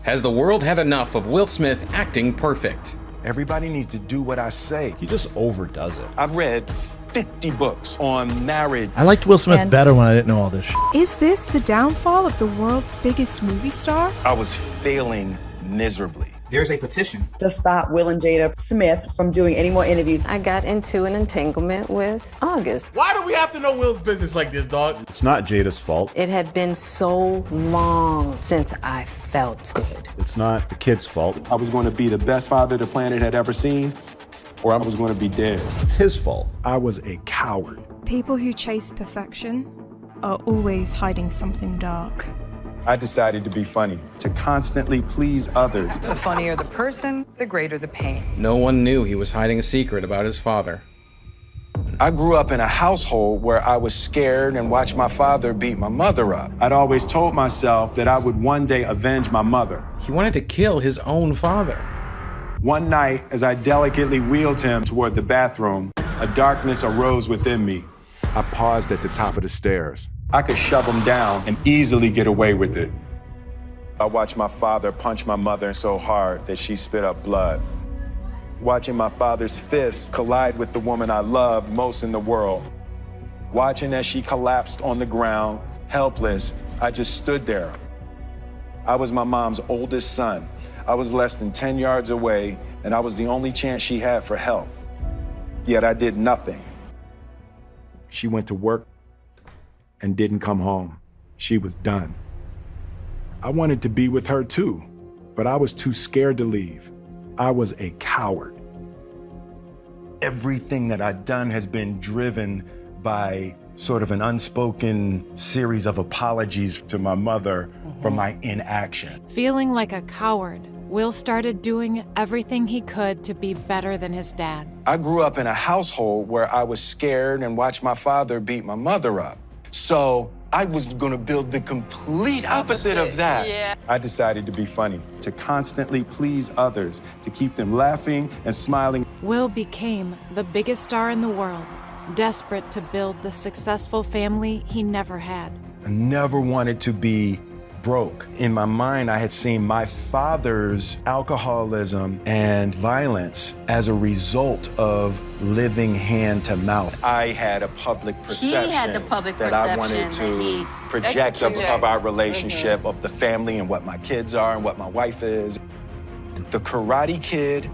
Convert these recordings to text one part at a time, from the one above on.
Has the world had enough of Will Smith acting perfect? Everybody needs to do what I say. He just overdoes it. I've read 50 books on marriage. I liked Will Smith better when I didn't know all this shit. Is this the downfall of the world's biggest movie star? I was failing miserably. There's a petition to stop Will and Jada Smith from doing any more interviews. I got into an entanglement with August. Why do we have to know Will's business like this, dog? It's not Jada's fault. It had been so long since I felt good. It's not the kid's fault. I was going to be the best father the planet had ever seen, or I was going to be dead. It's his fault. I was a coward. People who chase perfection are always hiding something dark. I decided to be funny, to constantly please others. The funnier the person, the greater the pain. No one knew he was hiding a secret about his father. I grew up in a household where I was scared and watched my father beat my mother up. I'd always told myself that I would one day avenge my mother. He wanted to kill his own father. One night, as I delicately wheeled him toward the bathroom, a darkness arose within me. I paused at the top of the stairs. I could shove him down and easily get away with it. I watched my father punch my mother so hard that she spit up blood. Watching my father's fists collide with the woman I loved most in the world. Watching as she collapsed on the ground, helpless, I just stood there. I was my mom's oldest son. I was less than 10 yards away, and I was the only chance she had for help. Yet I did nothing. She went to work and didn't come home. She was done. I wanted to be with her too, but I was too scared to leave. I was a coward. Everything that I'd done has been driven by sort of an unspoken series of apologies to my mother for my inaction. Feeling like a coward, Will started doing everything he could to be better than his dad. I grew up in a household where I was scared and watched my father beat my mother up. So I was gonna build the complete opposite of that. Yeah. I decided to be funny, to constantly please others, to keep them laughing and smiling. Will became the biggest star in the world, desperate to build the successful family he never had. I never wanted to be broke. In my mind, I had seen my father's alcoholism and violence as a result of living hand to mouth. I had a public perception that I wanted to project of our relationship, of the family and what my kids are and what my wife is. The Karate Kid,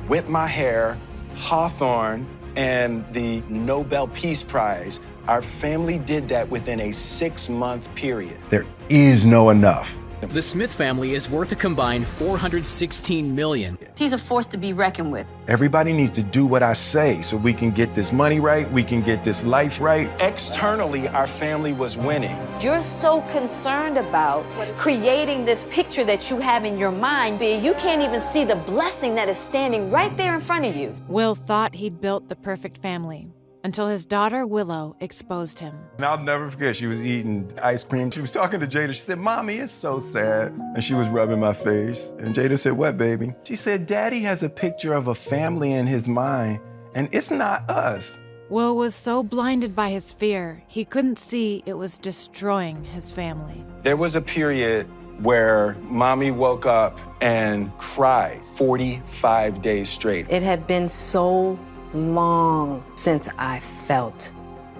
Whip My Hair, Hawthorne, and the Nobel Peace Prize. Our family did that within a 6-month period. There is no enough. The Smith family is worth a combined $416 million. He's a force to be reckoned with. Everybody needs to do what I say so we can get this money right, we can get this life right. Externally, our family was winning. You're so concerned about creating this picture that you have in your mind, but you can't even see the blessing that is standing right there in front of you. Will thought he'd built the perfect family, until his daughter Willow exposed him. And I'll never forget, she was eating ice cream. She was talking to Jada. She said, "Mommy, it's so sad." And she was rubbing my face. And Jada said, "What, baby?" She said, "Daddy has a picture of a family in his mind, and it's not us." Will was so blinded by his fear, he couldn't see it was destroying his family. There was a period where Mommy woke up and cried 45 days straight. It had been so long since I felt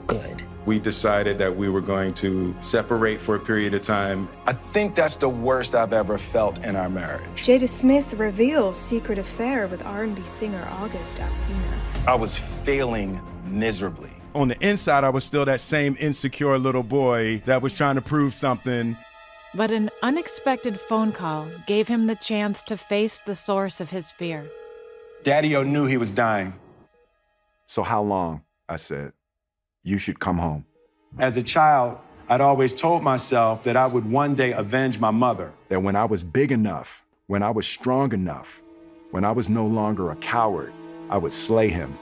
good. We decided that we were going to separate for a period of time. I think that's the worst I've ever felt in our marriage. Jada Smith reveals secret affair with R&B singer August Alsina. I was failing miserably. On the inside, I was still that same insecure little boy that was trying to prove something. But an unexpected phone call gave him the chance to face the source of his fear. Daddy-O knew he was dying. "So how long?" I said. "You should come home." As a child, I'd always told myself that I would one day avenge my mother. That when I was big enough, when I was strong enough, when I was no longer a coward, I would slay him.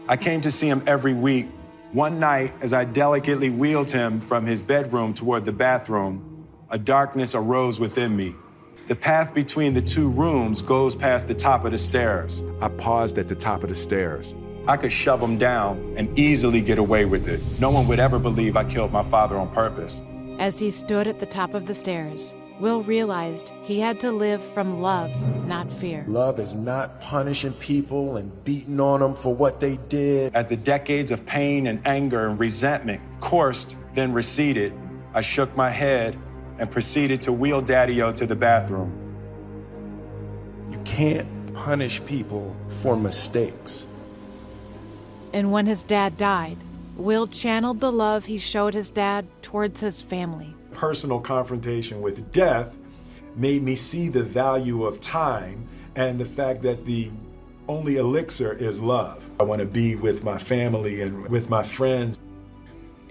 I came to see him every week. One night, as I delicately wheeled him from his bedroom toward the bathroom, a darkness arose within me. The path between the two rooms goes past the top of the stairs. I paused at the top of the stairs. I could shove him down and easily get away with it. No one would ever believe I killed my father on purpose. As he stood at the top of the stairs, Will realized he had to live from love, not fear. Love is not punishing people and beating on them for what they did. As the decades of pain and anger and resentment coursed, then receded, I shook my head and proceeded to wheel Daddy-O to the bathroom. You can't punish people for mistakes. And when his dad died, Will channeled the love he showed his dad towards his family. Personal confrontation with death made me see the value of time and the fact that the only elixir is love. I want to be with my family and with my friends.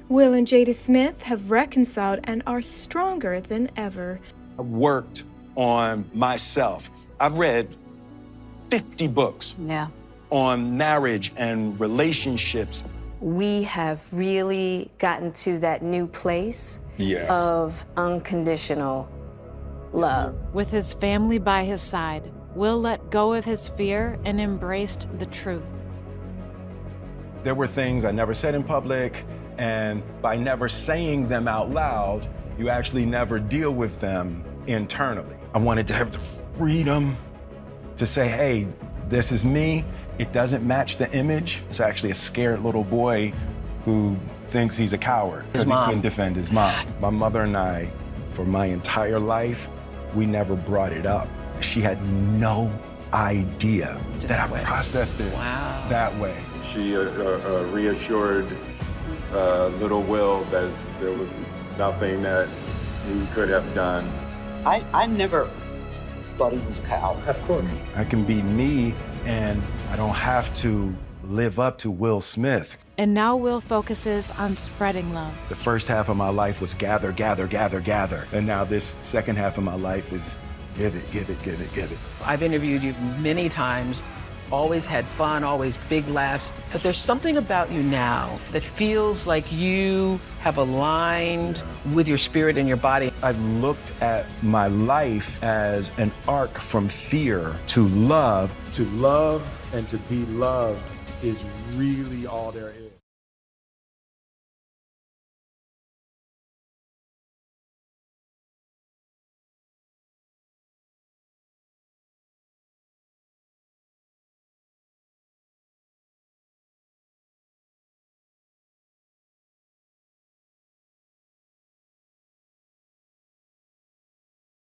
Will and Jada Smith have reconciled and are stronger than ever. I worked on myself. I've read 50 books on marriage and relationships. We have really gotten to that new place of unconditional love. With his family by his side, Will let go of his fear and embraced the truth. There were things I never said in public, and by never saying them out loud, you actually never deal with them internally. I wanted to have the freedom to say, hey, this is me. It doesn't match the image. It's actually a scared little boy who thinks he's a coward because he couldn't defend his mom. My mother and I, for my entire life, we never brought it up. She had no idea that I processed it that way. She reassured little Will that there was nothing that he could have done. I never thought he was a coward. Of course. I can be me, and I don't have to live up to Will Smith. And now Will focuses on spreading love. The first half of my life was gather, gather, gather, gather. And now this second half of my life is give it, give it, give it, give it. I've interviewed you many times, always had fun, always big laughs. But there's something about you now that feels like you have aligned with your spirit and your body. I've looked at my life as an arc from fear to love. To love and to be loved is really all there is.